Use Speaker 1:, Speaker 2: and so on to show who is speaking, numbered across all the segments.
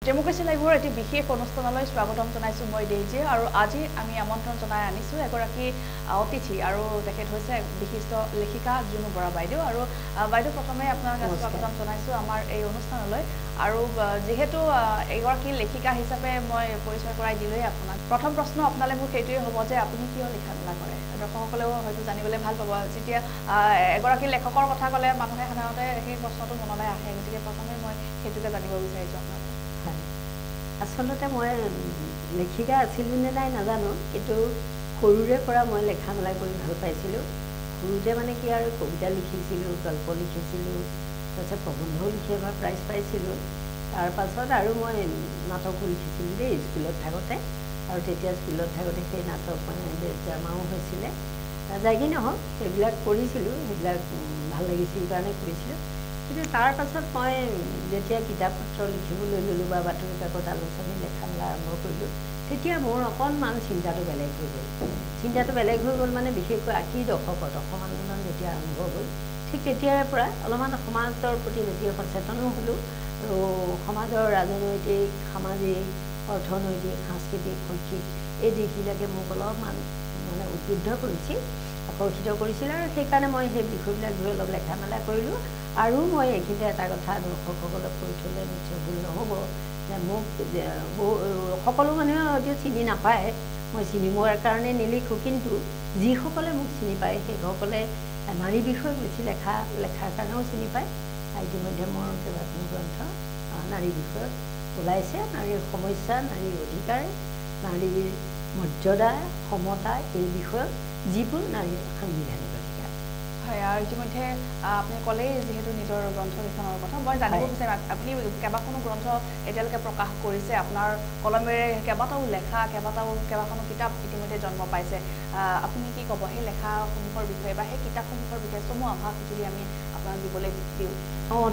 Speaker 1: ডেমোক্ৰেসি লাইভৰ এটি বিশেষ অনুষ্ঠানলৈ স্বাগতম জনাইছো মই দেইজে আৰু আজি আমি আমন্ত্ৰণ জনাই আনিছো এগৰাকী অতিথি আৰু তেখেত হৈছে বিশিষ্ট লেখিকা জুনু বৰা বাইদেউ আৰু বাইদেউ প্ৰথমে আপোনাক স্বাগতম জনাইছো আমাৰ এই অনুষ্ঠানলৈ আৰু যেহেতু এগৰাকী লেখিকা হিচাপে মই পৰিচয় কৰাই দিলৈ আপোনাক প্ৰথম প্ৰশ্ন আপোনালৈ মোৰ সেইটোৱে হ'ব যে আপুনি কিয় লিখা মেলা কৰে দৰ্শকসকলেও হয়তো জানিবলৈ ভাল পাব যেতিয়া এগৰাকী লেখকৰ কথা ক'লে মানুহে সাধাৰণতে সেই প্ৰশ্নটো মনলৈ আহে গতিকে প্ৰথমে মই সেইটোকে জানিব বিচাৰিছো আপোনাক
Speaker 2: আচলতে মই লেখিকা আছিলোঁ নে নাই নাজানো কিন্তু সৰুৰে পৰা মই লেখা মেলা কৰি ভাল পাইছিলোঁ সৰুতে মানে কি আৰু কবিতা লিখিছিলোঁ গল্প লিখিছিলোঁ তাৰপিছত প্ৰবন্ধও লিখি এবাৰ প্ৰাইজ পাইছিলোঁ তাৰপাছত আৰু মই নাটকো লিখিছিলোঁ দেই স্কুলত থাকোঁতে আৰু তেতিয়া স্কুলত থাকোঁতে সেই নাটক মানে ড্ৰামাও হৈছিলে যাই কি নহওক সেইবিলাক কৰিছিলোঁ সেইবিলাক ভাল লাগিছিল কাৰণে কৰিছিলোঁ কিন্তু তাৰ পাছত মই যেতিয়া কিতাপ পত্ৰ লিখিবলৈ ল'লোঁ বা বাতৰি কাকত আলোচনী লেখা মেলা আৰম্ভ কৰিলোঁ তেতিয়া মোৰ অকণমান চিন্তাটো বেলেগ হৈ গ'ল মানে বিশেষকৈ ৮০ দশকত অসম আন্দোলন যেতিয়া আৰম্ভ হ'ল ঠিক তেতিয়াৰ পৰা অলপমান সমাজৰ প্ৰতি যেতিয়া সচেতনো হ'লোঁ আৰু সমাজৰ ৰাজনৈতিক সামাজিক অৰ্থনৈতিক সাংস্কৃতিক শৈক্ষিক এই দিশবিলাকে মোক অলপমান মানে উদ্বুদ্ধ কৰিছিল আকৰ্ষিত কৰিছিল আৰু সেইকাৰণে মই সেই বিষয়বিলাক ধৰি অলপ লেখা মেলা কৰিলোঁ আৰু মই এইখিনিতে এটা কথা দৰ্শকসকলক কৈ থ'লে নিশ্চয় ভুল নহ'ব যে মোক সকলো মানুহে হয়তো চিনি নাপায় মই চিনি পোৱাৰ কাৰণে নিলিখোঁ কিন্তু যিসকলে মোক চিনি পায় সেইসকলে নাৰী বিষয়ে বেছি লেখাৰ কাৰণেও চিনি পায় ইতিমধ্যে মোৰ কেইবাখনো গ্ৰন্থ নাৰী বিষয়ত ওলাইছে নাৰীৰ সমস্যা নাৰীৰ অধিকাৰ নাৰীৰ মৰ্যাদা সমতা এই বিষয়ত যিবোৰ নাৰীৰ সাংবিধানিক অধিকাৰ
Speaker 1: হয় আৰু ইতিমধ্যে আপুনি ক'লেই যিহেতু নিজৰ গ্ৰন্থকেইখনৰ কথা মই জানিব বিচাৰিম আপুনি কেইবাখনো গ্ৰন্থ এতিয়ালৈকে প্ৰকাশ কৰিছে আপোনাৰ কলমেৰে কেইবাটাও লেখা কেইবাখনো কিতাপ ইতিমধ্যে জন্ম পাইছে আপুনি কি ক'ব সেই লেখাসমূহৰ বিষয়ে বা সেই কিতাপসমূহৰ বিষয়ে চমু আভাস যদি আমি আপোনাক দিবলৈ দিওঁ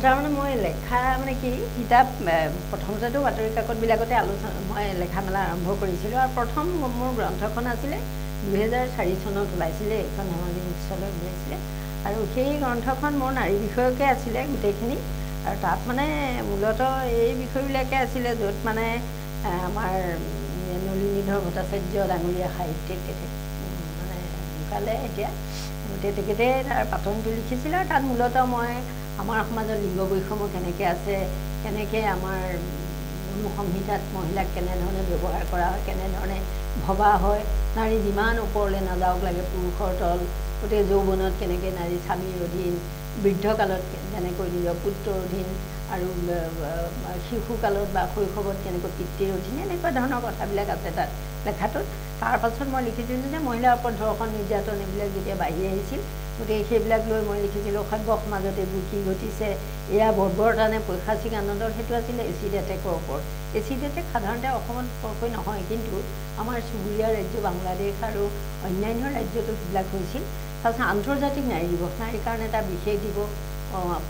Speaker 2: তাৰমানে মই লেখা মানে কি কিতাপ প্ৰথমতেতো বাতৰি কাকতবিলাকতে মই লেখা মেলা আৰম্ভ কৰিছিলোঁ আৰু প্ৰথম মোৰ গ্ৰন্থখন আছিলে 2004 চনত ওলাইছিলে এইখন ধেমাজি বুকষ্টলত ওলাইছিলে আৰু সেই গ্ৰন্থখন মোৰ নাৰী বিষয়কে আছিলে গোটেইখিনি আৰু তাত মানে মূলতঃ এই বিষয়বিলাকে আছিলে য'ত মানে আমাৰ নলিনীধৰ ভট্টাচাৰ্য ডাঙৰীয়া সাহিত্যিক তেখেত মানে ঢুকালে এতিয়া গতিকে তেখেতে তাৰ পাতনটো লিখিছিলে আৰু তাত মূলতঃ মই আমাৰ সমাজত লিংগ বৈষম্য কেনেকৈ আছে কেনেকৈ আমাৰ সংহিতাত মহিলাক কেনেধৰণে ব্যৱহাৰ কৰা হয় কেনেধৰণে ভবা হয় নাৰী যিমান ওপৰলৈ নাযাওক লাগে পুৰুষৰ তল গতিকে যৌৱনত কেনেকৈ নাৰী স্বামীৰ অধীন বৃদ্ধকালত যেনেকৈ নিজৰ পুত্ৰৰ অধীন আৰু শিশুকালত বা শৈশৱত কেনেকৈ পিতৃৰ অধীন এনেকুৱা ধৰণৰ কথাবিলাক আছে তাত লেখাটোত তাৰ পাছত মই লিখিছিলোঁ যে মহিলাৰ ওপৰত ধৰ্ষণ নিৰ্যাতন এইবিলাক যেতিয়া বাঢ়ি আহিছিল গতিকে সেইবিলাক লৈ মই লিখিছিলোঁ সভ্য সমাজত এইবোৰ কি ঘটিছে এয়া বৰ্বৰতানে পৈশাচিক আনন্দৰ সেইটো আছিলে এচিড এটেকৰ ওপৰত এচিড এটেক সাধাৰণতে অসমত বৰকৈ নহয় কিন্তু আমাৰ চুবুৰীয়া ৰাজ্য বাংলাদেশ আৰু অন্যান্য ৰাজ্যতো সেইবিলাক হৈছিল তাৰপিছত আন্তৰ্জাতিক নাৰী দিৱস নাৰীৰ কাৰণে এটা বিশেষ দিৱস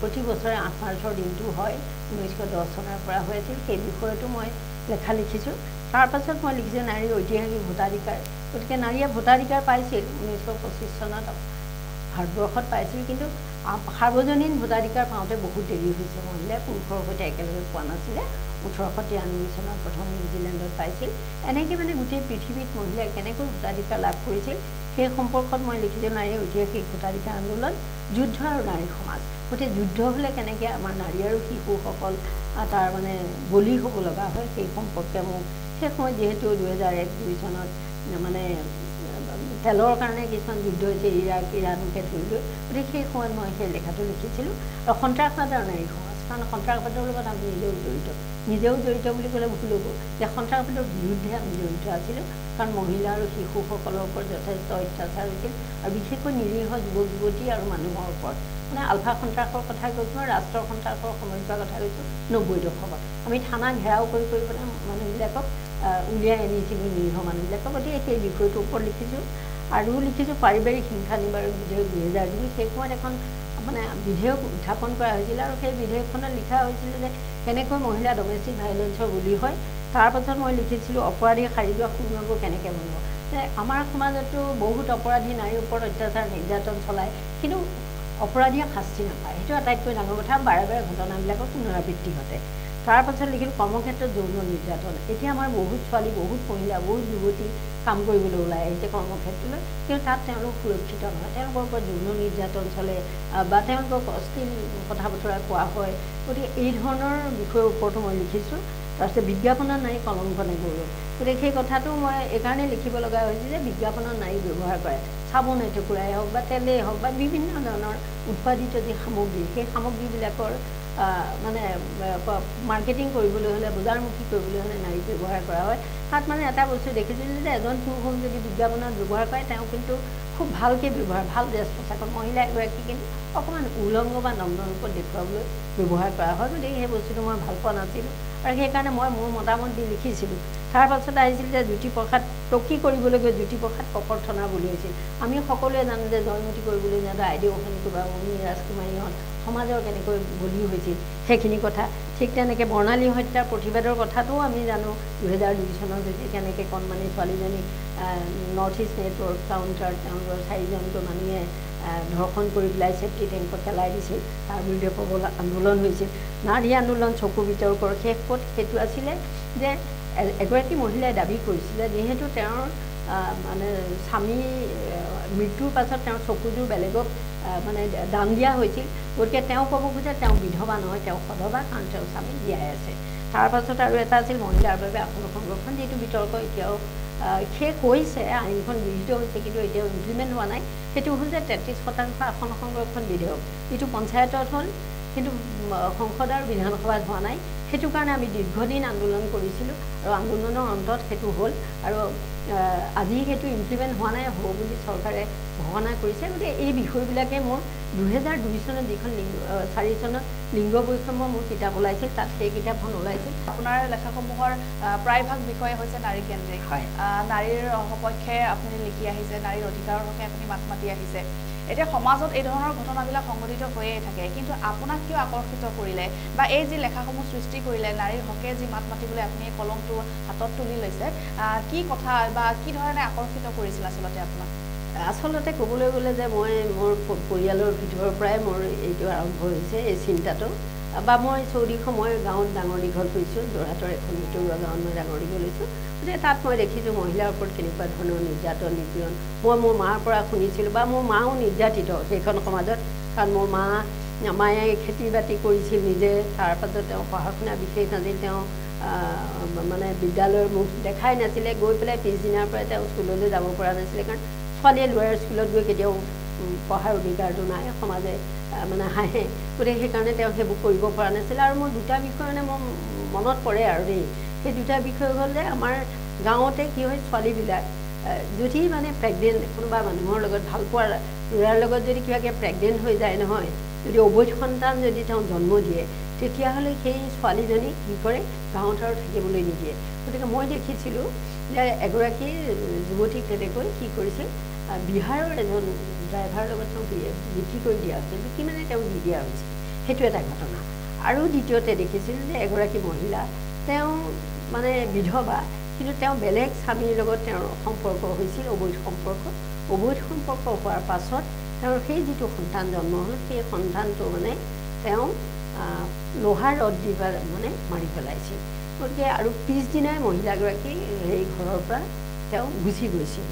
Speaker 2: প্ৰতি বছৰে 8 মাৰ্চৰ দিনটো হয় 1910 চনৰ পৰা হৈ আছিল সেই বিষয়তো মই লেখা লিখিছোঁ তাৰ পাছত মই লিখিছোঁ নাৰীৰ ঐতিহাসিক ভোটাধিকাৰ গতিকে নাৰীয়ে ভোটাধিকাৰ পাইছিল 1925 চনত ভাৰতবৰ্ষত পাইছিল কিন্তু সাৰ্বজনীন ভোটাধিকাৰ পাওঁতে বহুত দেৰি হৈছে মহিলাই পুৰুষৰ সৈতে একেলগে পোৱা নাছিলে 1893 চনত প্ৰথম নিউজিলেণ্ডত পাইছিল এনেকৈ মানে গোটেই পৃথিৱীত মহিলাই কেনেকৈ ভোটাধিকাৰ লাভ কৰিছিল সেই সম্পৰ্কত মই লিখিছোঁ নাৰীৰ ঐতিহাসিক ভোটাধিকাৰ আন্দোলন যুদ্ধ আৰু নাৰী সমাজ গতিকে যুদ্ধ হ'লে কেনেকৈ আমাৰ নাৰী আৰু শিশুসকল তাৰ মানে বলি হ'ব লগা হয় সেই সম্পৰ্কে মোক সেই সময়ত যিহেতু 2001-2 চনত মানে তেলৰ কাৰণে কিছুমান যুদ্ধ হৈছে ইৰাণকে ধৰি লৈ গতিকে সেই সময়ত মই সেই লেখাটো লিখিছিলোঁ আৰু সন্ত্ৰাসবাদ আৰু নাৰী সমাজ কাৰণ সন্ত্ৰাসবাদৰ লগত আমি নিজেও জড়িত বুলি ক'লে ভুল হ'ব যে সন্ত্ৰাসবাদৰ বিৰুদ্ধে আমি জড়িত আছিলোঁ কাৰণ মহিলা আৰু শিশুসকলৰ ওপৰত যথেষ্ট অত্যাচাৰ হৈছিল আৰু বিশেষকৈ নিৰীহ যুৱক যুৱতী আৰু মানুহৰ ওপৰত মানে আলফা সন্ত্ৰাসৰ কথা কৈছোঁ আৰু ৰাষ্ট্ৰৰ সন্ত্ৰাসৰ সময়ছোৱাৰ কথা কৈছোঁ 90 দশকত আমি থানা ঘেৰাও কৰি পেলাই মানুহবিলাকক উলিয়াই আনিছিলোঁ নিৰীহ মানুহবিলাকক গতিকে সেই বিষয়টোৰ ওপৰত লিখিছোঁ আৰু লিখিছোঁ পাৰিবাৰিক হিংসা নিবাৰক বিধেয়ক 2002 সেই সময়ত এখন মানে বিধেয়ক উত্থাপন কৰা হৈছিল আৰু সেই বিধেয়কখনত লিখা হৈছিল যে কেনেকৈ মহিলা ডমেষ্টিক ভাইলেন্সৰ বলি হয় তাৰ পাছত মই লিখিছিলোঁ অপৰাধী শাৰীৰিক সুবিধাবোৰ কেনেকৈ বনিব যে আমাৰ সমাজতো বহুত অপৰাধী নাৰীৰ ওপৰত অত্যাচাৰ নিৰ্যাতন চলায় কিন্তু অপৰাধীয়ে শাস্তি নাপায় সেইটো আটাইতকৈ ডাঙৰ কথা বাৰে বাৰে ঘটনাবিলাকৰ পুনৰাবৃত্তি ঘটে তাৰ পাছত লিখিলোঁ কৰ্মক্ষেত্ৰত যৌন নিৰ্যাতন। এতিয়া আমাৰ বহুত ছোৱালী, বহুত মহিলা, বহুত যুৱতী কাম কৰিবলৈ ওলাই আহিছে কৰ্মক্ষেত্ৰলৈ, কিন্তু তাত তেওঁলোক সুৰক্ষিত নহয়, তেওঁলোকৰ ওপৰত যৌন নিৰ্যাতন চলে বা তেওঁলোকক অশ্লীল কথা বতৰা কোৱা হয়। গতিকে এই ধৰণৰ বিষয়ৰ ওপৰতো মই লিখিছোঁ। তাৰপিছত বিজ্ঞাপনত নাৰী কলংকনে গৌৰৱ। গতিকে সেই কথাটো মই এইকাৰণে লিখিব লগা হৈছে যে বিজ্ঞাপনত নাৰী ব্যৱহাৰ কৰে, চাবোন এটুকুৰাই হওক বা তেলেই হওক বা বিভিন্ন ধৰণৰ উৎপাদিত যি সামগ্ৰী, সেই সামগ্ৰীবিলাকৰ মানে মাৰ্কেটিং কৰিবলৈ হ'লে, বজাৰমুখী কৰিবলৈ হ'লে নাৰী ব্যৱহাৰ কৰা হয়। তাত মানে এটা বস্তু দেখিছোঁ যে এজন পুৰুষ যদি বিজ্ঞাপনত ব্যৱহাৰ কৰে, তেওঁ কিন্তু খুব ভালকৈ ব্যৱহাৰ, ভাল ড্ৰেছ পোছাকত, মহিলা এগৰাকী কিন্তু অকণমান উলংগ বা নগ্ন ৰূপত দেখুৱাবলৈ ব্যৱহাৰ কৰা হয়। গতিকে সেই বস্তুটো মই ভাল পোৱা নাছিলোঁ আৰু সেইকাৰণে মই মোৰ মতামত দি লিখিছিলোঁ। তাৰ পাছত আহিছিল যে জ্যোতিপ্ৰসাদ টকি কৰিবলৈ গৈ জ্যোতিপ্ৰসাদ ককৰ্থনা বুলি হৈছিল। আমি সকলোৱে জানো যে জয়মতী কৰিবলৈ যাওঁতে আইদেউসনী বা মণি ৰাজকুমাৰীহঁত সমাজৰ কেনেকৈ বলি হৈছিল সেইখিনি কথা। ঠিক তেনেকৈ বৰ্ণালী হত্যাৰ প্ৰতিবাদৰ কথাটোও আমি জানো। 2002 চনত যদি কেনেকৈ কণমানি ছোৱালীজনী নৰ্থ ইষ্ট নেটৱৰ্ক কাউণ্টাৰ তেওঁলোকৰ 4জনকৈ মানুহে ধৰ্ষণ কৰি পেলাই চেফটি টেংকত পেলাই দিছিল, তাৰ বিৰুদ্ধে প্ৰবল আন্দোলন হৈছিল। নাৰী আন্দোলন চকু বিতৰ্কৰ শেষ পথ সেইটো আছিলে যে এগৰাকী মহিলাই দাবী কৰিছিলে যিহেতু তেওঁৰ মানে স্বামী মৃত্যুৰ পাছত তেওঁৰ চকুযোৰ বেলেগক মানে দান দিয়া হৈছিল, গতিকে তেওঁ ক'ব খোজে তেওঁ বিধৱা নহয়, তেওঁ সধৱা, কাৰণ তেওঁ স্বামী জীয়াই আছে। তাৰ পাছত আৰু এটা আছিল মহিলাৰ বাবে আসন সংৰক্ষণ, যিটো বিতৰ্ক এতিয়াও শেষ হৈছে, আইনখন গৃহীত হৈছে কিন্তু এতিয়াও ইমপ্লিমেণ্ট হোৱা নাই। সেইটো হ'ল যে 33% আসন সংৰক্ষণ বিধেয়ক, যিটো পঞ্চায়তত হ'ল কিন্তু সংসদ আৰু বিধানসভাত হোৱা নাই। সেইটো কাৰণে আমি দীৰ্ঘদিন আন্দোলন কৰিছিলোঁ আৰু আন্দোলনৰ অন্তত সেইটো হ'ল আৰু আজি সেইটো ইমপ্লিমেণ্ট হোৱা নাই, হ'ব বুলি চৰকাৰে ঘোষণা কৰিছে। গতিকে এই বিষয়বিলাকে মোৰ 2002 চনত যিখন 4 চনত লিংগ বৈষম্য মোৰ কিতাপ ওলাইছিল, তাত সেই কিতাপখন ওলাইছিল।
Speaker 1: আপোনাৰ লেখাসমূহৰ প্ৰায়ভাগ বিষয়ে হৈছে নাৰী কেন্দ্ৰিক। নাৰীৰ সপক্ষে আপুনি লিখি আহিছে, নাৰীৰ অধিকাৰৰ হকে আপুনি মাত মাতি আহিছে। এতিয়া সমাজত এই ধৰণৰ ঘটনাবিলাক সংঘটিত হৈয়ে থাকে, কিন্তু আপোনাক কিয় আকৰ্ষিত কৰিলে বা এই যি লেখাসমূহ সৃষ্টি কৰিলে, নাৰীৰ হকে যি মাত মাতিবলৈ আপুনি এই কলমটো হাতত তুলি লৈছে, কি কথা বা কি ধৰণে আকৰ্ষিত কৰিছিল আচলতে আপোনাক?
Speaker 2: আচলতে ক'বলৈ গ'লে যে মই মোৰ পৰিয়ালৰ ভিতৰৰ পৰাই মোৰ এইটো আৰম্ভ হৈছে, এই চিন্তাটো। বা মই চৌদিশ মই গাঁৱত ডাঙৰ দীঘল হৈছোঁ, যোৰহাটৰ এখন ভিতৰুৱা গাঁৱত মই ডাঙৰ দীঘল হৈছোঁ। গতিকে তাত মই দেখিছোঁ মহিলাৰ ওপৰত কেনেকুৱা ধৰণৰ নিৰ্যাতন নিপীড়ন মই মোৰ মাৰ পৰা শুনিছিলোঁ বা মোৰ মাও নিৰ্যাতিত সেইখন সমাজত। কাৰণ মোৰ মায়ে খেতি বাতি কৰিছিল নিজে, তাৰপাছত তেওঁ পঢ়া শুনা বিশেষ নাছিল, তেওঁ মানে বিদ্যালয়ৰ মুখ দেখাই নাছিলে, গৈ পেলাই পিছদিনাৰ পৰাই তেওঁ স্কুললৈ যাব পৰা নাছিলে, কাৰণ ছোৱালীয়ে ল'ৰাৰ স্কুলত গৈ কেতিয়াও পঢ়াৰ অধিকাৰটো নাই, সমাজে মানে হাঁহে। গতিকে সেইকাৰণে তেওঁ সেইবোৰ কৰিব পৰা নাছিলে। আৰু মোৰ দুটা বিষয় মানে মোৰ মনত পৰে আৰু দেই, সেই দুটা বিষয় হ'ল যে আমাৰ গাঁৱতে কি হয়, ছোৱালীবিলাক যদি মানে প্ৰেগনেণ্ট কোনোবা মানুহৰ লগত ভাল পোৱা ল'ৰাৰ লগত যদি কিবাকৈ প্ৰেগনেণ্ট হৈ যায় নহয়, যদি অবৈধ সন্তান যদি তেওঁ জন্ম দিয়ে, তেতিয়াহ'লে সেই ছোৱালীজনী কি কৰে, গাঁৱত আৰু থাকিবলৈ নিদিয়ে। গতিকে মই দেখিছিলোঁ যে এগৰাকী যুৱতীক তেনেকৈ কি কৰিছিল, বিহাৰৰ এজন ড্ৰাইভাৰৰ লগত তেওঁ বিক্ৰী কৰি দিয়া হৈছিল, বিক্ৰী মানে তেওঁক দি দিয়া হৈছিল, সেইটো এটা ঘটনা। আৰু দ্বিতীয়তে দেখিছিলোঁ যে এগৰাকী মহিলা তেওঁ মানে বিধৱা, কিন্তু তেওঁ বেলেগ স্বামীৰ লগত তেওঁৰ সম্পৰ্ক হৈছিল, অবৈধ সম্পৰ্ক হোৱাৰ পাছত তেওঁৰ সেই যিটো সন্তান জন্ম হ'ল, সেই সন্তানটো মানে তেওঁ লোহাৰ ৰড দি মানে মাৰি পেলাইছিল। গতিকে আৰু পিছদিনাই মহিলাগৰাকী সেই ঘৰৰ পৰা তেওঁ গুচি গৈছিল,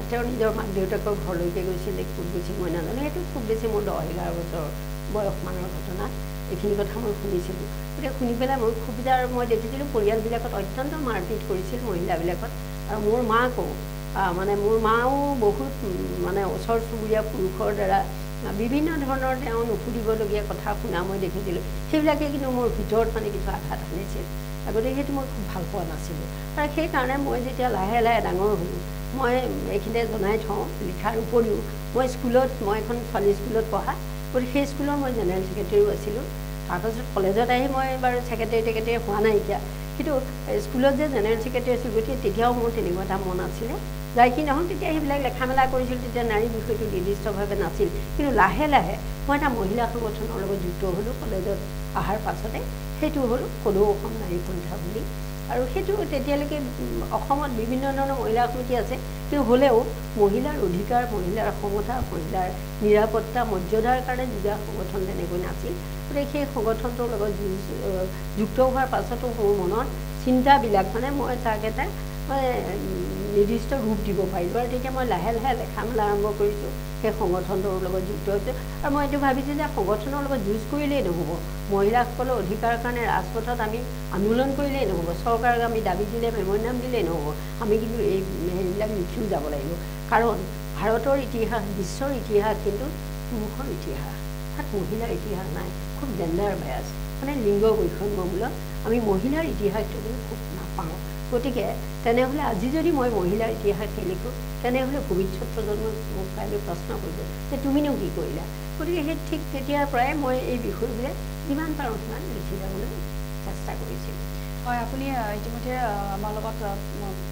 Speaker 2: তেওঁ নিজৰ মাক দেউতাকৰ ঘৰলৈকে গৈছিল, ক'ত গৈছিল মই নাজানো। সেইটো খুব বেছি মোৰ 10-11 বছৰ বয়সমানৰ ঘটনা, এইখিনি কথা মই শুনিছিলোঁ। গতিকে শুনি পেলাই মই খুব আৰু মই দেখিছিলোঁ পৰিয়ালবিলাকত অত্যন্ত মাৰপিট কৰিছিল মহিলাবিলাকত। আৰু মোৰ মাকো মানে মোৰ মাও বহুত মানে ওচৰ চুবুৰীয়া পুৰুষৰ দ্বাৰা বিভিন্ন ধৰণৰ তেওঁ নুসুধিবলগীয়া কথা শুনা মই দেখিছিলোঁ। সেইবিলাকে কিন্তু মোৰ ভিতৰত মানে কিছু আঘাত আনিছিল, গতিকে সেইটো মই খুব ভাল পোৱা নাছিলোঁ। আৰু সেইকাৰণে মই যেতিয়া লাহে লাহে ডাঙৰ হ'লোঁ, মই এইখিনিতে জনাই থওঁ, লিখাৰ উপৰিও মই এখন ছোৱালী স্কুলত পঢ়া, গতিকে সেই স্কুলৰ মই জেনেৰেল ছেক্ৰেটেৰীও আছিলোঁ। তাৰপাছত কলেজত আহি মই বাৰু ছেক্ৰেটেৰী হোৱা নাইকিয়া, কিন্তু স্কুলত যে জেনেৰেল ছেক্ৰেটেৰী আছিলোঁ, গতিকে তেতিয়াও মোৰ তেনেকুৱা এটা মন আছিলে। যাই কি নহওক তেতিয়া সেইবিলাক লেখা মেলা কৰিছিলোঁ, তেতিয়া নাৰীৰ বিষয়টো নিৰ্দিষ্টভাৱে নাছিল। কিন্তু লাহে লাহে মই এটা মহিলা সংগঠনৰ লগত যুক্ত হ'লোঁ কলেজত অহাৰ পাছতে, সেইটো হ'ল সদৌ অসম নাৰী সন্থা বুলি। আৰু সেইটো তেতিয়ালৈকে অসমত বিভিন্ন ধৰণৰ মহিলা সমিতি আছে, কিন্তু হ'লেও মহিলাৰ অধিকাৰ, মহিলাৰ সমতা, মহিলাৰ নিৰাপত্তা, মৰ্যাদাৰ কাৰণে যুঁজা সংগঠন তেনেকৈ নাছিল। গতিকে সেই সংগঠনটোৰ লগত যুক্ত হোৱাৰ পাছতো মোৰ মনৰ চিন্তাবিলাক মানে মই তাক এটা নিৰ্দিষ্ট ৰূপ দিব পাৰিলোঁ আৰু তেতিয়া মই লাহে লাহে লেখা মেলা আৰম্ভ কৰিছোঁ সেই সংগঠনটোৰ লগত যুক্ত হৈছোঁ আৰু মই এইটো ভাবিছোঁ যে সংগঠনৰ লগত যুঁজ কৰিলেই নহ'ব মহিলাসকলৰ অধিকাৰৰ কাৰণে ৰাজপথত আমি আন্দোলন কৰিলেই নহ'ব চৰকাৰক আমি দাবী দিলে মেম'ৰেণ্ডাম দিলেই নহ'ব আমি কিন্তু এই হেৰিবিলাক লিখিও যাব লাগিব কাৰণ ভাৰতৰ ইতিহাস বিশ্বৰ ইতিহাস কিন্তু পুৰুষৰ ইতিহাস তাত মহিলাৰ ইতিহাস নাই খুব জেণ্ডাৰ বায়াছ মানে লিংগ বৈষম্যমূলক আমি মহিলাৰ ইতিহাসটো কিন্তু খুব নাপাওঁ গতিকে তেনেহ'লে আজি যদি মই মহিলাৰ ইতিহাস লিখোঁ তেনেহ'লে ভৱিষ্যত প্ৰজন্মক মোক কাইলৈ প্ৰশ্ন কৰিব যে তুমিনো কি কৰিলা গতিকে সেই ঠিক তেতিয়াৰ পৰাই মই এই বিষয়বিলাক যিমান পাৰোঁ সিমান লিখি যাবলৈ চেষ্টা কৰিছিলোঁ
Speaker 1: হয় আপুনি ইতিমধ্যে আমাৰ লগত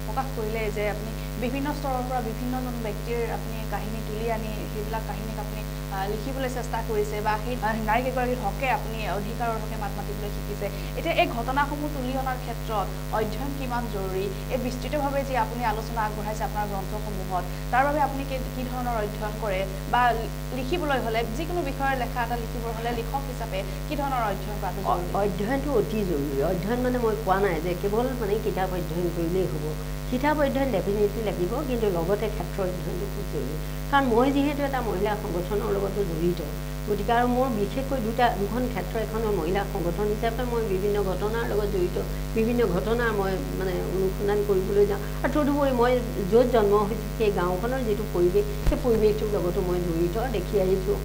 Speaker 1: প্ৰকাশ কৰিলে যে আপুনি বিভিন্ন স্তৰৰ পৰা বিভিন্নজন ব্যক্তিৰ আপুনি কাহিনী তুলি আনি সেইবিলাক কাহিনীক আপুনি লিখিবলৈ চেষ্টা কৰিছে বা সেই নাৰী কেইগৰাকীৰ হকে আপুনি অধিকাৰৰ হকে মাত মাতিবলৈ শিকিছে এতিয়া এই ঘটনাসমূহ তুলি অনাৰ ক্ষেত্ৰত অধ্যয়ন কিমান জৰুৰী এই বিস্তৃতভাৱে যে আপুনি আলোচনা আগবঢ়াইছে আপোনাৰ গ্ৰন্থসমূহত তাৰ বাবে আপুনি কি ধৰণৰ অধ্যয়ন কৰে বা লিখিবলৈ হ'লে যিকোনো বিষয়ৰ লেখা এটা লিখিবৰ হ'লে লিখক হিচাপে কি ধৰণৰ অধ্যয়ন কৰাটো জৰুৰী
Speaker 2: অধ্যয়নটো অতি জৰুৰী অধ্যয়ন মানে মই কোৱা নাই যে কেৱল মানে কিতাপ অধ্যয়ন কৰিলেই হ'ব কিতাপ অধ্যয়ন ডেফিনেটলি লাগিব কিন্তু লগতে ক্ষেত্ৰ অধ্যয়নটো খুব জৰুৰী কাৰণ মই যিহেতু এটা মহিলা সংগঠনৰ লগতো জড়িত গতিকে আৰু মোৰ বিশেষকৈ দুখন ক্ষেত্ৰ এখনৰ মহিলা সংগঠন হিচাপে মই বিভিন্ন ঘটনাৰ লগত জড়িত বিভিন্ন ঘটনা মই মানে অনুসন্ধান কৰিবলৈ যাওঁ আৰু তদুপৰি মই য'ত জন্ম হৈছোঁ সেই গাঁওখনৰ যিটো পৰিৱেশ সেই পৰিৱেশটোৰ লগতো মই জড়িত দেখি আহিছোঁ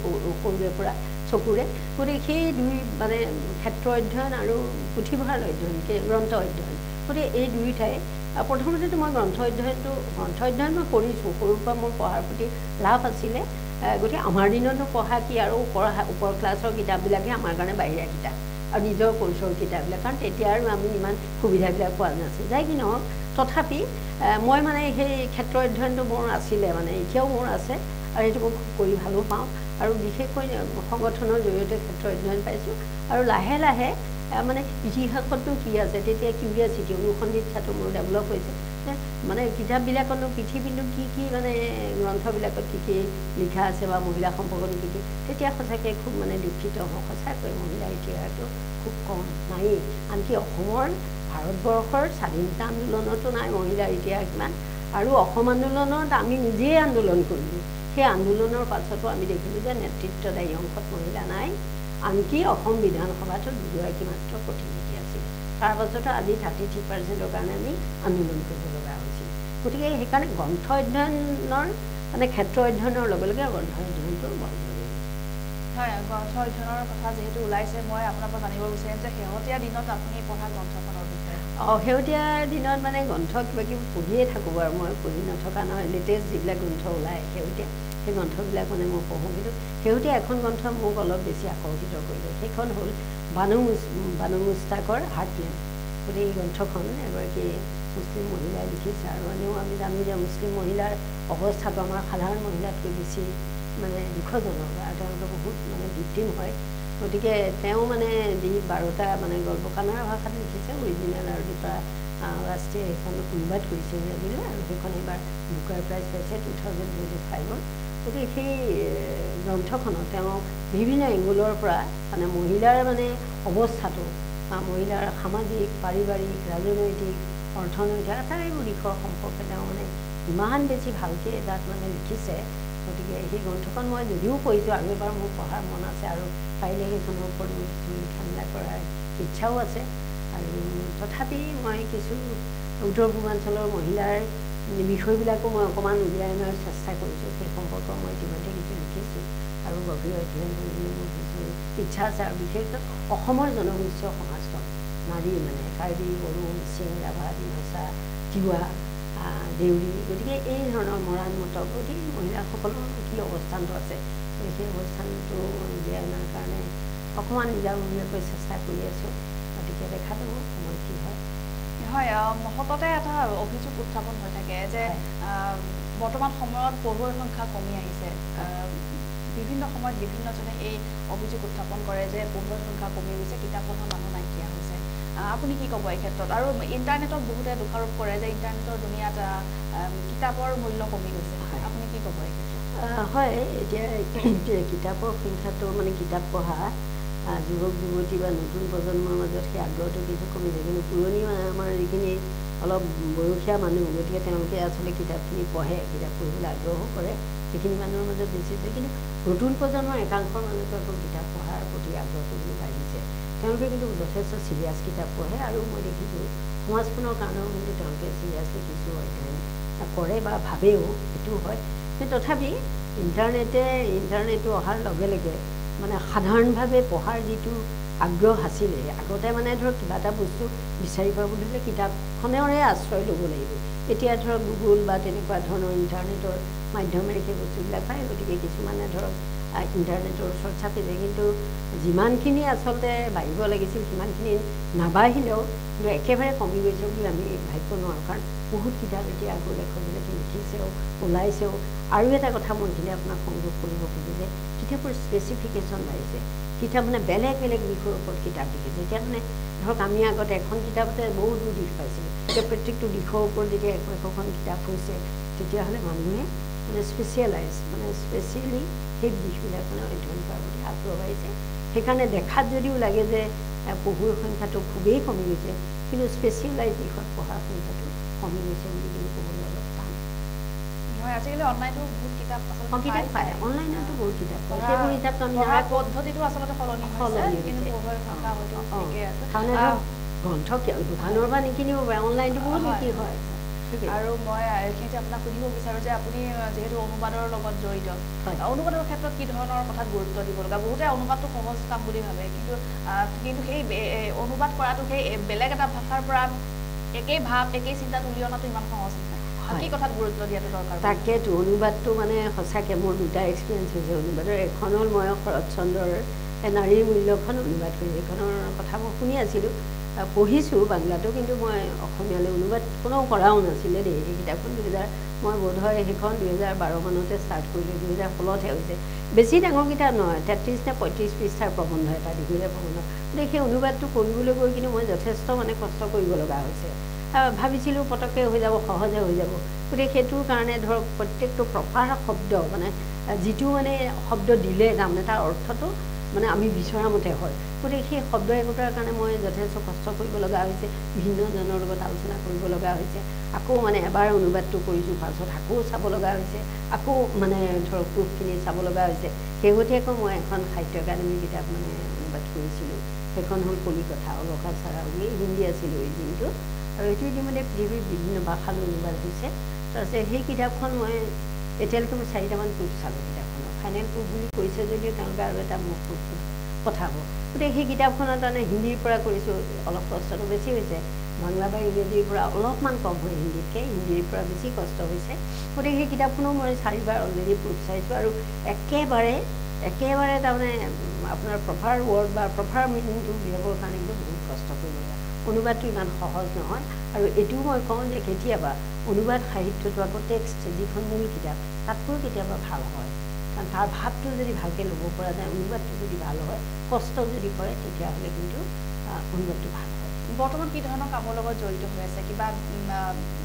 Speaker 2: সৰুৰে পৰা চকুৰে গতিকে সেই দুই মানে ক্ষেত্ৰ অধ্যয়ন আৰু পুথিভঁৰাল অধ্যয়ন গ্ৰন্থ অধ্যয়ন গতিকে এই দুয়োটাই প্ৰথমতেতো মই গ্ৰন্থ অধ্যয়ন মই কৰিছোঁ সৰুৰ পৰা মোৰ পঢ়াৰ প্ৰতি লাভ আছিলে গতিকে আমাৰ দিনতো পঢ়া কি আৰু ওপৰ ক্লাছৰ কিতাপবিলাকে আমাৰ কাৰণে বাহিৰা কিতাপ আৰু নিজৰ পৰিচয়ৰ কিতাপবিলাক কাৰণ তেতিয়া আৰু আমি ইমান সুবিধাবিলাক পোৱা নাছিল যাই কি নহওক তথাপি মই মানে সেই ক্ষেত্ৰ অধ্যয়নটো মোৰ আছিলে মানে এতিয়াও মোৰ আছে আৰু এইটো মই খুব কৰি ভালো পাওঁ আৰু বিশেষকৈ সংগঠনৰ জৰিয়তে ক্ষেত্ৰ অধ্যয়ন পাইছোঁ আৰু লাহে লাহে মানে ইতিহাসতো কি আছে তেতিয়া কিউৰিয়াচিটি অনুসন্ধিৎসাটো মোৰ ডেভেলপ হৈছে যে মানে কিতাপবিলাকতো পৃথিৱীতো কি মানে গ্ৰন্থবিলাকত কি লিখা আছে বা মহিলা সম্পৰ্কত কি তেতিয়া সঁচাকৈ খুব মানে দুখিত হওঁ সঁচাকৈ মহিলাৰ ইতিহাসটো খুব কম নায়েই আনকি অসমৰ ভাৰতবৰ্ষৰ স্বাধীনতা আন্দোলনতো নাই মহিলাৰ ইতিহাস ইমান আৰু অসম আন্দোলনত আমি নিজেই আন্দোলন কৰিলোঁ সেই আন্দোলনৰ পাছতো আমি দেখিলোঁ যে নেতৃত্বদায়ী অংশত মহিলা নাই আনকি অসম বিধানসভাতো দুগৰাকী মাত্ৰ প্ৰতিনিধি আছিল তাৰ পাছতো আজি 33% কাৰণে আমি আন্দোলন কৰিব লগা হৈছিল গতিকে সেইকাৰণে গ্ৰন্থ অধ্যয়নৰ মানে ক্ষেত্ৰ অধ্যয়নৰ লগে লগে গ্ৰন্থ অধ্যয়নটো বৰ জৰুৰী
Speaker 1: হয় গ্ৰন্থ অধ্যয়নৰ কথা যিহেতু ওলাইছে মই আপোনাৰ পৰা জানিব বিচাৰিম যে শেহতীয়া দিনত আপুনি পঢ়া গ্ৰন্থখনৰ বিষয়ে
Speaker 2: শেহতীয়া দিনত মানে গ্ৰন্থ কিবা কিবি পঢ়িয়ে থাকোঁ বাৰু মই পঢ়ি নথকা নহয় লেটেষ্ট যিবিলাক গ্ৰন্থ ওলায় শেহতীয়া সেই গ্ৰন্থবিলাক মানে মই পঢ়োঁ কিন্তু শেহতীয়া এখন গ্ৰন্থ মোক অলপ বেছি আকৰ্ষিত কৰিলে সেইখন হ'ল বানু মুস্তাকৰ হাৰ্টলেণ্ড গতিকে এই গ্ৰন্থখন এগৰাকী মুছলিম মহিলাই লিখিছে আৰু এনেও আমি জানো যে মুছলিম মহিলাৰ অৱস্থাটো আমাৰ সাধাৰণ মহিলাতকৈ বেছি মানে দুখজনক আৰু তেওঁলোকে বহুত মানে ভিক্টিম হয় গতিকে তেওঁ মানে 12টা মানে গল্প কানাড়া ভাষাত লিখিছে অৰিজিনেল আৰু দুটা ৰাষ্ট্ৰীয় সেইখন অনুবাদ কৰিছে ইংৰাজীলৈ আৰু সেইখন এইবাৰ বুকাৰ প্ৰাইজ পাইছে 2025 গতিকে সেই গ্ৰন্থখনত তেওঁ বিভিন্ন এংগুলৰ পৰা মানে মহিলাৰ মানে অৱস্থাটো মহিলাৰ সামাজিক পাৰিবাৰিক ৰাজনৈতিক অৰ্থনৈতিক আটাইবোৰ দিশৰ সম্পৰ্কে তেওঁ মানে ইমান বেছি ভালকৈ তাত মানে লিখিছে গতিকে সেই গ্ৰন্থখন মই যদিও পঢ়িছোঁ আৰু এবাৰ মোৰ পঢ়াৰ মন আছে আৰু পাৰিলে সেইখনৰ ওপৰত লিখা কৰাৰ ইচ্ছাও আছে আৰু তথাপি মই কিছু উত্তৰ পূৰ্বাঞ্চলৰ মহিলাৰ বিষয়বিলাকো মই অকণমান উলিয়াই অনাৰ চেষ্টা কৰিছোঁ সেই সম্পৰ্কত মই ইতিমধ্যে কিছু লিখিছোঁ আৰু গভীৰ অধ্যয়ন কৰিবলৈ মোৰ কিছু ইচ্ছা আছে আৰু বিশেষকৈ অসমৰ জনগোষ্ঠীয় সমাজখন নাৰী মানে কাৰ্বি বড়ো মিচিং ৰাভা ডিমাচা তিৱা দেউৰী গতিকে এই ধৰণৰ মৰাণ মটক গতিকে মহিলাসকলৰ কি অৱস্থানটো আছে সেই অৱস্থানটো উলিয়াই অনাৰ কাৰণে অকণমান নিজাববীয়াকৈ চেষ্টা কৰি আছোঁ গতিকে দেখা যাব সময় কি হয়
Speaker 1: হয় সততে এটা অভিযোগ উত্থাপন হৈ থাকে যে বৰ্তমান সময়ত পঢ়ুৱৈৰ সংখ্যা কমি আহিছে বিভিন্ন সময়ত বিভিন্নজনে এই অভিযোগ উত্থাপন কৰে যে পঢ়ুৱৈৰ সংখ্যা কমি গৈছে কিতাপ পঢ়া মানুহ নাইকিয়া হৈছে আপুনি কি ক'ব এই ক্ষেত্ৰত আৰু ইণ্টাৰনেটত বহুতে দোষাৰোপ কৰে যে ইণ্টাৰনেটৰ দুনিয়াত কিতাপৰ মূল্য কমি গৈছে আপুনি কি ক'ব এই ক্ষেত্ৰত
Speaker 2: হয় এতিয়া কিতাপৰ সংখ্যাটো মানে কিতাপ পঢ়া যুৱক যুৱতী বা নতুন প্ৰজন্মৰ মাজত সেই আগ্ৰহটো কিছু কমিছে, কিন্তু পুৰণি আমাৰ যিখিনি অলপ বয়সীয়া মানুহ, গতিকে তেওঁলোকে আচলতে কিতাপখিনি পঢ়ে, কিতাপ পঢ়িবলৈ আগ্ৰহো কৰে, সেইখিনি মানুহৰ মাজত বেছি হৈছে। কিন্তু নতুন প্ৰজন্মৰ একাংশ মানুহে আকৌ কিতাপ পঢ়াৰ প্ৰতি আগ্ৰহটো কিন্তু বাঢ়িছে। তেওঁলোকে কিন্তু যথেষ্ট চিৰিয়াছ কিতাপ পঢ়ে, আৰু মই দেখিছোঁ সমাজখনৰ কাৰণেও কিন্তু তেওঁলোকে চিৰিয়াছলি কিছু অধ্যয়ন কৰে বা ভাবেও, সেইটো হয়। কিন্তু তথাপি ইণ্টাৰনেটটো অহাৰ লগে লগে মানে সাধাৰণভাৱে পঢ়াৰ যিটো আগ্ৰহ আছিলে, আগতে মানে ধৰক কিবা এটা বস্তু বিচাৰি পাবলৈ হ'লে কিতাপখনৰে আশ্ৰয় ল'ব লাগিব। এতিয়া ধৰক গুগল বা তেনেকুৱা ধৰণৰ ইণ্টাৰনেটৰ মাধ্যমেৰে সেই বস্তুবিলাক পায়, গতিকে কিছুমানে ধৰক ইণ্টাৰনেটৰ ওচৰত চাপিছে। কিন্তু যিমানখিনি আচলতে বাঢ়িব লাগিছিল সিমানখিনি নাবাঢ়িলেও কিন্তু একেবাৰে কমি গৈছে বুলি আমি ভাবিব নোৱাৰোঁ, কাৰণ বহুত কিতাপ এতিয়া আগৰ লেখকবিলাকে লিখিছেও, ওলাইছেও। আৰু এটা কথা মই এইখিনি আপোনাক সংযোগ কৰিব খোজোঁ যে কিতাপৰ স্পেচিফিকেশ্যন বাঢ়িছে। কিতাপ মানে বেলেগ বেলেগ বিষয়ৰ ওপৰত কিতাপ লিখিছে। এতিয়া মানে ধৰক আমি আগতে এখন কিতাপতে বহুতো দিশ পাইছিলোঁ, এতিয়া প্ৰত্যেকটো দিশৰ ওপৰত যেতিয়া একোখন কিতাপ হৈছে, তেতিয়াহ'লে মানুহে মানে স্পেচিয়েলি সেই দিশবিলাক মানে অধ্যয়ন কৰাৰ প্ৰতি আগ্ৰহ বাঢ়িছে। সেইকাৰণে দেখাত যদিও লাগে যে পঢ়ুৱৈৰ সংখ্যাটো খুবেই কমি গৈছে, কিন্তু স্পেচিয়েলাইজ দিশত পঢ়াৰ সংখ্যাটো কমি গৈছে বুলি কিন্তু ক'বলৈ অলপ টান।
Speaker 1: হয়, আজিকালি অনলাইনতো বহুত কিতাপ
Speaker 2: পায়, অনলাইনতো বহুত কিতাপ পায়। সেইবোৰ কিতাপটো আমি
Speaker 1: পদ্ধতিটো আচলতে সলনি হৈছে, কিন্তু পঢ়ুৱৈৰ সংখ্যা হয়তো ঠিকেই আছে।
Speaker 2: তাৰমানে ধৰক গ্ৰন্থ দোকানৰ পৰা নিকিনিব পাৰে, অনলাইনটো বহুত বিক্ৰী হয়।
Speaker 1: আৰু মই এইখিনিতে আপোনাক সুধিব বিচাৰোঁ যে আপুনি যিহেতু অনুবাদৰ লগত জড়িত, অনুবাদৰ ক্ষেত্ৰত কি ধৰণৰ কথাত গুৰুত্ব দিব লগা? বহুতে অনুবাদটো সহজ কাম বুলি ভাবে, কিন্তু সেই অনুবাদ কৰাটো সেই বেলেগ এটা ভাষাৰ পৰা একেই ভাৱ, একেই চিন্তাত উলিয়াই অনাটো ইমান সহজ নহয়। কি কথাত গুৰুত্ব দিয়াটো দৰকাৰ?
Speaker 2: তাকেতো অনুবাদটো মানে সঁচাকৈ মোৰ দুটা এক্সপিৰিয়েঞ্চ হৈছে অনুবাদৰ। এখন হ'ল মই শৰৎচন্দ্ৰৰ নাৰীৰ মূল্যখন অনুবাদ কৰি, সেইখনৰ কথা মই শুনি আছিলোঁ, পঢ়িছোঁ বাংলাটো, কিন্তু মই অসমীয়ালৈ অনুবাদ কোনেও কৰাও নাছিলে দেই। সেই কিতাপখন মই বোধ হয় সেইখন 2012 মানতে ষ্টাৰ্ট কৰিলোঁ, 2016হে হৈছে। বেছি ডাঙৰ কিতাপ নহয়, 33 নে 35 পৃষ্ঠাৰ প্ৰবন্ধ, এটা দীঘলীয়া প্ৰবন্ধ। গতিকে সেই অনুবাদটো কৰিবলৈ গৈ কিন্তু মই যথেষ্ট মানে কষ্ট কৰিব লগা হৈছে। ভাবিছিলোঁ পটককৈ হৈ যাব, সহজে হৈ যাব। গতিকে সেইটোৰ কাৰণে ধৰক প্ৰত্যেকটো প্ৰপাৰ শব্দ মানে যিটো মানে শব্দ দিলে তাৰমানে তাৰ অৰ্থটো মানে আমি বিচৰা মতে হয়। গতিকে সেই শব্দ একোটাৰ কাৰণে মই যথেষ্ট কষ্ট কৰিব লগা হৈছে, বিভিন্নজনৰ লগত আলোচনা কৰিব লগা হৈছে। আকৌ মানে এবাৰ অনুবাদটো কৰিছোঁ, পাছত আকৌ চাব লগা হৈছে, আকৌ মানে ধৰক প্ৰুফখিনি চাব লগা হৈছে। শেহতীয়াকৈ মই এখন সাহিত্য একাডেমী কিতাপ মানে অনুবাদ কৰিছিলোঁ, সেইখন হ'ল কলিকথা, অলকা চাৰাউলী, হিন্দী আছিলোঁ অৰিজিনটো, আৰু এইটো ইতিমধ্যে পৃথিৱীৰ বিভিন্ন ভাষালৈ অনুবাদ হৈছে। তাৰপিছত সেই কিতাপখন মই এতিয়ালৈকে মই 4টামান প্ৰুফ চালোঁ কিতাপখনৰ, ফাইনেল প্ৰুফ বুলি কৈছে যদিও তেওঁলোকে আৰু এটা মোক প্ৰুফ পঠাব। গতিকে সেই কিতাপখনত তাৰমানে হিন্দীৰ পৰা কৰিছোঁ, অলপ কষ্টটো বেছি হৈছে, বাংলা বা ইংৰাজীৰ পৰা অলপমান কম হয় হিন্দীতকৈ, হিন্দীৰ পৰা বেছি কষ্ট হৈছে। গতিকে সেই কিতাপখনো মই 4বাৰ অলৰেডি প্ৰুফ চাইছোঁ, আৰু একেবাৰে তাৰমানে আপোনাৰ প্ৰপাৰ ৱৰ্ড বা প্ৰপাৰ মিনিংটো উলিয়াবৰ কাৰণে কিন্তু বহুত কষ্ট কৰিব লাগে। অনুবাদটো ইমান সহজ নহয়। আৰু এইটোও মই কওঁ যে কেতিয়াবা অনুবাদ সাহিত্যটো আকৌ টেক্সট যিখন মূল কিতাপ তাতকৈ কেতিয়াবা ভাল হয়, কাৰণ তাৰ ভাৱটো যদি ভালকৈ ল'ব পৰা যায়, অনুবাদটো যদি ভাল হয়, কষ্ট যদি কৰে, তেতিয়াহ'লে কিন্তু অনুবাদটো ভাল হয়।
Speaker 1: বৰ্তমান কি ধৰণৰ কামৰ লগত জড়িত হৈ আছে? কিবা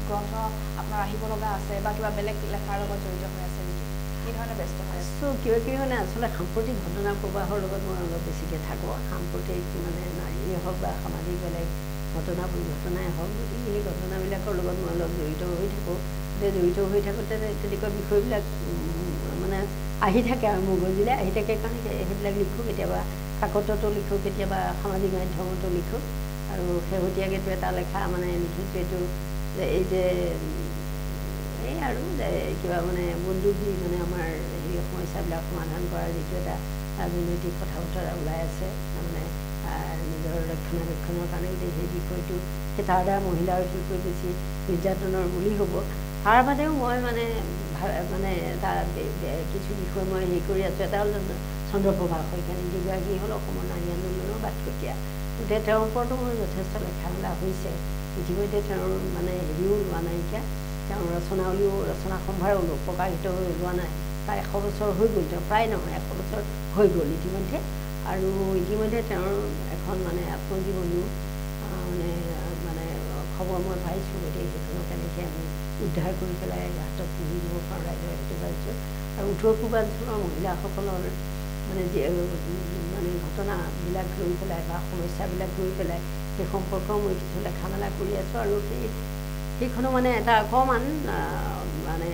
Speaker 1: গ্ৰন্থ আপোনাৰ আহিব লগা আছে বা কিবা বেলেগ লেখাৰ লগত জড়িত হৈ আছে নেকি? কি ধৰণে ব্যস্ত হৈ আছে?
Speaker 2: কিবা মানে আচলতে সাম্প্ৰতিক ঘটনা প্ৰবাহৰ লগত মই অলপ বেছিকৈ থাকোঁ। সাম্প্ৰতিক মানে নাৰীয়ে হওক বা সামাজিক বেলেগ ঘটনা দুৰ্ঘটনাই হওক, গতিকে সেই ঘটনাবিলাকৰ লগত মই অলপ জড়িত হৈ থাকোঁ। গতিকে জড়িত হৈ থাকোঁতে তেনেকুৱা বিষয়বিলাক মানে আহি থাকে আৰু মগজুলৈ আহি থাকে, কাৰণ সেইবিলাক লিখোঁ, কেতিয়াবা কাকততো লিখোঁ, কেতিয়াবা সামাজিক মাধ্যমতো লিখোঁ। আৰু শেহতীয়াকৈতো এটা লেখা মানে লিখিছোঁ, এইটো যে এই আৰু কিবা মানে বন্দুক দি মানে আমাৰ হেৰি সমস্যাবিলাক সমাধান কৰাৰ যিটো এটা ৰাজনৈতিক কথা বতৰা ওলাই আছে, তাৰমানে নিজৰ ৰক্ষণাবেক্ষণৰ কাৰণে, গতিকে সেই বিষয়টো তাৰ দ্বাৰা মহিলাৰ বিষয়ে বেছি নিৰ্যাতনৰ বলি হ'ব। তাৰ বাদেও মই মানে এটা কিছু বিষয় মই হেৰি কৰি আছোঁ। এটা হ'ল চন্দ্ৰপ্ৰভা শইকীয়া, যিগৰাকী হ'ল অসমৰ নাৰী আন্দোলনৰ বাটকটীয়া। গতিকে তেওঁৰ ওপৰতো মোৰ যথেষ্ট লেখা মেলা হৈছে। ইতিমধ্যে তেওঁৰ মানে হেৰিও ওলোৱা নাইকিয়া, তেওঁৰ ৰচনা সম্ভাৰো প্ৰকাশিত হৈ ওলোৱা নাই, প্ৰায় 100 বছৰ হৈ গ'ল, তেওঁ প্ৰায় নহয় 100 বছৰ হৈ গ'ল ইতিমধ্যে। আৰু ইতিমধ্যে তেওঁৰ এখন মানে আত্মজীৱনীও মানে খবৰ মই পাইছোঁ। গতিকে সেইখনক কেনেকৈ আমি উদ্ধাৰ কৰি পেলাই হাতত তুলি দিব পাৰোঁ ৰাইজৰ সেইটো পাইছোঁ। আৰু উত্তৰ পূৰ্বাঞ্চলৰ মহিলাসকলৰ মানে মানে ঘটনাবিলাক লৈ পেলাই বা সমস্যাবিলাক লৈ পেলাই সেই সম্পৰ্কেও মই কিছু লেখা মেলা কৰি আছোঁ আৰু সেইখনো মানে এটা অকণমান মানে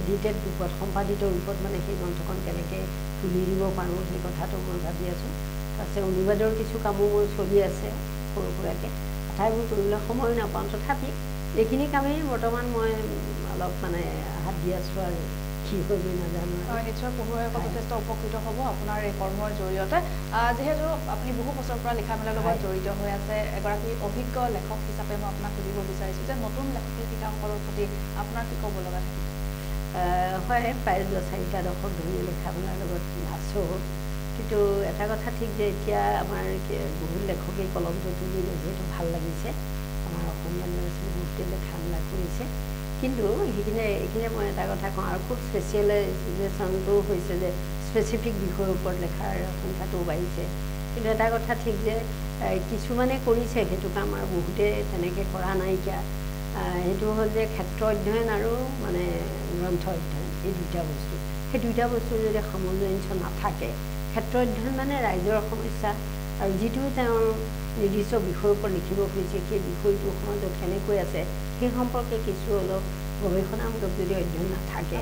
Speaker 2: এডিটেড ৰূপত সম্পাদিত ৰূপত মানে সেই গ্ৰন্থখন কেনেকৈ তুলি দিব পাৰোঁ সেই কথাটো মই ভাবি আছোঁ। তাৰপিছত অনুবাদৰ কিছু কামো মোৰ চলি আছে সৰু সুৰাকৈ, আটাইবোৰ কৰিবলৈ সময় নাপাওঁ। তথাপি এইখিনি কামেই বৰ্তমান মই অলপ মানে হাত দি আছোঁ আৰু কি কৰিব নাজানো।
Speaker 1: নিশ্চয় পঢ়ুৱৈসকল যথেষ্ট উপকৃত হ'ব আপোনাৰ এই কৰ্মৰ জৰিয়তে। যিহেতু আপুনি বহু বছৰৰ পৰা লিখা মেলাৰ লগত জড়িত হৈ আছে, এগৰাকী অভিজ্ঞ লেখক হিচাপে মই আপোনাক সুধিব বিচাৰিছোঁ যে নতুন লেখক লেখিকাসকলৰ প্ৰতি আপোনাৰ কি ক'ব লগা থাকে?
Speaker 2: হয়, প্ৰায় 4টা দশক ধৰি লিখা মেলাৰ লগত আছোঁ, কিন্তু এটা কথা ঠিক যে এতিয়া আমাৰ বহুত লেখকেই কলমটো তুলি লৈছে, সেইটো ভাল লাগিছে। আমাৰ অসমীয়া ল'ৰা ছোৱালী বহুতেই লেখা মেলা কৰিছে, কিন্তু এইখিনিয়ে মই এটা কথা কওঁ আৰু খুব স্পেচিয়েলাইজেশ্যনটো হৈছে যে স্পেচিফিক বিষয়ৰ ওপৰত লেখাৰ সংখ্যাটো বাঢ়িছে। কিন্তু এটা কথা ঠিক যে কিছুমানে কৰিছে সেইটো কাম আৰু বহুতে তেনেকৈ কৰা নাইকিয়া। সেইটো হ'ল যে ক্ষেত্ৰ অধ্যয়ন আৰু মানে গ্ৰন্থ অধ্যয়ন, এই দুটা বস্তু। সেই দুটা বস্তুৰ যদি সামঞ্জস্য নাথাকে, ক্ষেত্ৰ অধ্যয়ন মানে ৰাইজৰ সমস্যা আৰু যিটো তেওঁৰ নিৰ্দিষ্ট বিষয়ৰ ওপৰত লিখিব খুজিছে সেই বিষয়টো সমাজত কেনেকৈ আছে সেই সম্পৰ্কে কিছু অলপ গৱেষণামূলক যদি অধ্যয়ন নাথাকে,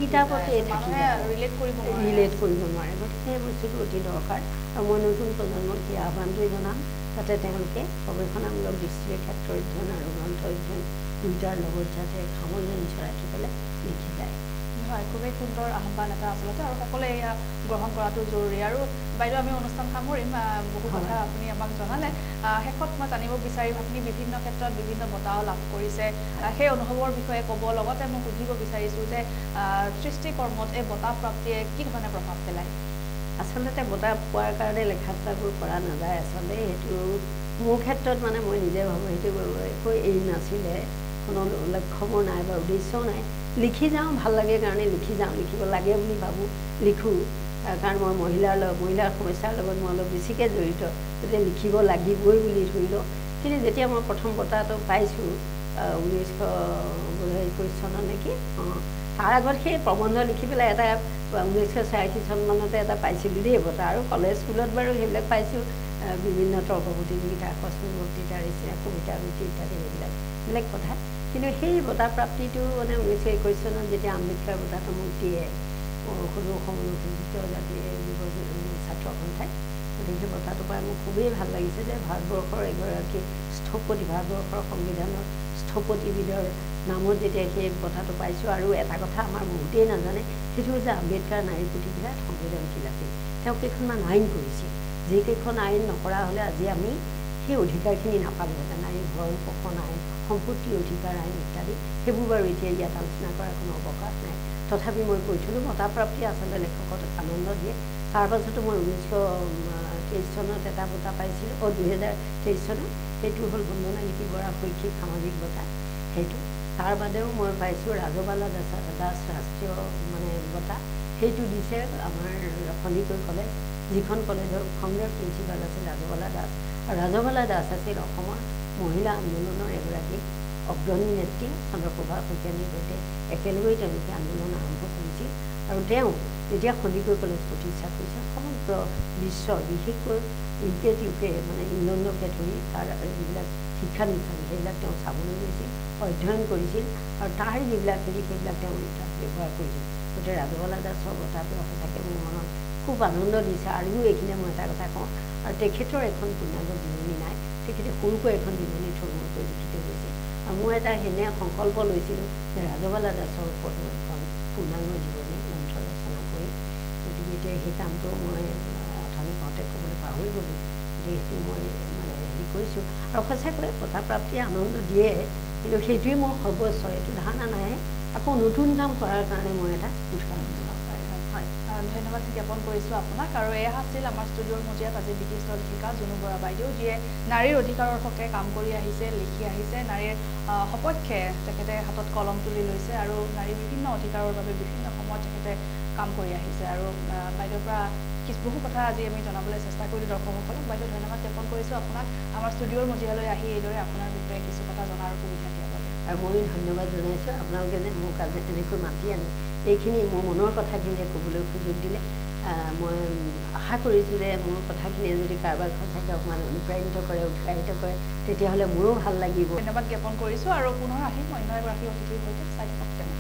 Speaker 2: কিতাপতেই ৰিলেট কৰিব নোৱাৰে। গতিকে সেই বস্তুটো অতি দৰকাৰ আৰু মই নতুন প্ৰজন্মক সেই আহ্বানটোৱে জনাম যাতে তেওঁলোকে গৱেষণামূলক দৃষ্টিৰে ক্ষেত্ৰ অধ্যয়ন আৰু গ্ৰন্থ অধ্যয়ন দুয়োটাৰ লগত যাতে সামঞ্জস্য ৰাখি পেলাই লিখি যায়।
Speaker 1: হয়, খুবেই সুন্দৰ আহ্বান এটা আচলতে, আৰু সকলোৱে এয়া গ্ৰহণ কৰাটো জৰুৰী। আৰু বাইদেউ, আমি অনুষ্ঠান সামৰিম, বহু কথা আপুনি আমাক জনালে। শেষত মই জানিব বিচাৰিম, আপুনি বিভিন্ন ক্ষেত্ৰত বিভিন্ন বঁটাও লাভ কৰিছে, সেই অনুভৱৰ বিষয়ে ক'ব। লগতে মই সুধিব বিচাৰিছোঁ যে সৃষ্টিকৰ্মত এই বঁটা প্ৰাপ্তিয়ে কি ধৰণে প্ৰভাৱ পেলায়?
Speaker 2: আচলতে বঁটা পোৱাৰ কাৰণে লেখা মেলাবোৰ কৰা নাযায়। আচলতে সেইটো মোৰ ক্ষেত্ৰত মানে মই নিজে ভাবোঁ সেইটো একো এইম নাছিলে, কোনো লক্ষ্য মোৰ নাই বা উদ্দেশ্যও নাই। লিখি যাওঁ, ভাল লাগে কাৰণে লিখি যাওঁ, লিখিব লাগে বুলি ভাবোঁ, লিখোঁ। কাৰণ মই মহিলাৰ সমস্যাৰ লগত মই অলপ বেছিকৈ জড়িত, গতিকে লিখিব লাগিবই বুলি ধৰি লওঁ। কিন্তু যেতিয়া মই প্ৰথম বঁটাটো পাইছোঁ 1921 চনত নেকি, তাৰ আগত সেই প্ৰবন্ধ লিখি পেলাই এটা 1986 চনমানতে এটা পাইছিলোঁ দেই বঁটা। আৰু কলেজ স্কুলত বাৰু সেইবিলাক পাইছোঁ, বিভিন্ন তৰ্ক প্ৰতিযোগিতা, আকস্মিক বক্তৃতা, কবিতা আবৃত্তি ইত্যাদি সেইবিলাক বেলেগ কথা। কিন্তু সেই বঁটা প্ৰাপ্তিটো মানে 1921 চনত যেতিয়া আম্বেদকাৰ বঁটাটো মোক দিয়ে সৰু অসম অনুসূচিত জাতিৰ যুৱ ছাত্ৰ সন্থাই, গতিকে সেই বঁটাটো পাই মোৰ খুবেই ভাল লাগিছে যে ভাৰতবৰ্ষৰ এগৰাকী স্থপতি, ভাৰতবৰ্ষৰ সংবিধানৰ স্থপতিবিদৰ নামত যেতিয়া সেই বঁটাটো পাইছোঁ। আৰু এটা কথা আমাৰ বহুতেই নাজানে, সেইটো হৈছে আম্বেদকাৰ নাৰী পুথিবিৰাট সংবেদনশীল আছিল। তেওঁ কেইখনমান আইন কৰিছিল, যিকেইখন আইন নকৰা হ'লে আজি আমি সেই অধিকাৰখিনি নাপালোঁহেঁতেন। নাৰী ভৰণ পোষণ আইন, সম্পত্তিৰ অধিকাৰ আইন ইত্যাদি, সেইবোৰ বাৰু এতিয়া ইয়াত আলোচনা কৰাৰ কোনো অৱকাশ নাই। তথাপি মই কৈছিলোঁ বঁটা প্ৰাপ্তিয়ে আচলতে লেখকক আনন্দ দিয়ে। তাৰপাছতো মই 1923 চনত এটা বঁটা পাইছিলোঁ, 2023 চনত, সেইটো হ'ল বন্দনা গীতি বৰা শৈক্ষিক সামাজিক বঁটা। সেইটো তাৰ বাদেও মই পাইছোঁ ৰাজবালা দাস ৰাষ্ট্ৰীয় মানে বঁটা। সেইটো দিছে আমাৰ খনিকৰ কলেজ, যিখন কলেজৰ ফাউণ্ডাৰ প্ৰিন্সিপাল আছিল ৰাজবালা দাস। আৰু ৰাজবালা দাস আছিল অসমৰ মহিলা আন্দোলনৰ এগৰাকী অগ্ৰণী নেত্ৰী। চন্দ্ৰপ্ৰভা শইকীয়ানীৰ সৈতে একেলগেই তেওঁলোকে আন্দোলন আৰম্ভ কৰিছিল। আৰু তেওঁ যেতিয়া খনিকৰ কলেজ প্ৰতিষ্ঠা কৰিছিল, সমগ্ৰ বিশ্বৰ বিশেষকৈ ইউকে মানে ইংলেণ্ডকে ধৰি তাৰ যিবিলাক শিক্ষানুষ্ঠান সেইবিলাক তেওঁ চাবলৈ গৈছিল, অধ্যয়ন কৰিছিল, আৰু তাৰ যিবিলাক সেইবিলাক তেওঁ তাত ব্যৱহাৰ কৰিছিল। গতিকে ৰাজবালা দাসৰ বঁটাটো সঁচাকৈ মোৰ মনত খুব আনন্দ দিছে। আৰু এইখিনিয়ে মই এটা কথা কওঁ, আৰু তেখেতৰ এখন পূৰ্ণাংগ জীৱনী নাই, তেখেতে সৰুকৈ এখন জীৱনী থুলমূলকৈ লিখি থৈ গৈছিল। আৰু মই এটা সেনে সংকল্প লৈছিলোঁ যে ৰাজবালা দাসৰ ওপৰত মই এখন পূৰ্ণাংগ জীৱনী গ্ৰন্থ ৰচনা কৰিম। গতিকে এতিয়া সেই কামটো মই অথনি কওঁতে ক'বলৈ পাহৰি গ'লোঁ, যিহেতু মই মানে হেৰি কৰিছোঁ। আৰু সঁচাকৈ বঁটা প্ৰাপ্তিয়ে আনন্দ দিয়ে, কিন্তু সেইটোৱে মোৰ সৰ্বস্ব, এইটো ধাৰণা নাই আকৌ নতুন কাম কৰাৰ কাৰণে মই এটা উৎসাহ জনাব পাৰিম।
Speaker 1: হয়, ধন্যবাদ জ্ঞাপন কৰিছোঁ আপোনাক। আৰু এয়া আছিল আমাৰ ষ্টুডিঅ'ৰ মজিয়াত আজি বিশিষ্ট লেখিকা জুনু বৰা বাইদেউ, যিয়ে নাৰীৰ অধিকাৰৰ হকে কাম কৰি আহিছে, লিখি আহিছে, নাৰীৰ সপক্ষে তেখেতে হাতত কলম তুলি লৈছে, আৰু নাৰীৰ বিভিন্ন অধিকাৰৰ বাবে বিভিন্ন সময়ত তেখেতে কাম কৰি আহিছে। আৰু বাইদেউৰ পৰা বহু কথা আজি আমি জনাবলৈ চেষ্টা কৰিলোঁ দৰ্শকসকলক। বাইদেউ, ধন্যবাদ জ্ঞাপন কৰিছোঁ আপোনাক আমাৰ ষ্টুডিঅ'ৰ মজিয়ালৈ আহি এইদৰে আপোনাৰ বিষয়ে কিছু কথা জনাৰ সুবিধা দিয়াৰ বাবে।
Speaker 2: আৰু ময়ো ধন্যবাদ জনাইছোঁ আপোনালোকে যে মোক আজি এনেকৈ মাতি আনি এইখিনি মোৰ মনৰ কথাখিনি ক'বলৈ সুযোগ দিলে। মই আশা কৰিছোঁ যে মোৰ কথাখিনিয়ে যদি কাৰোবাক সঁচাকৈ অকণমান অনুপ্ৰাণিত কৰে, উৎসাহিত কৰে, তেতিয়াহ'লে মোৰো ভাল লাগিব।
Speaker 1: ধন্যবাদ জ্ঞাপন কৰিছোঁ আৰু পুনৰ আহিম অন্য এগৰাকী অতিথিৰ সৈতে। চাই থাকক।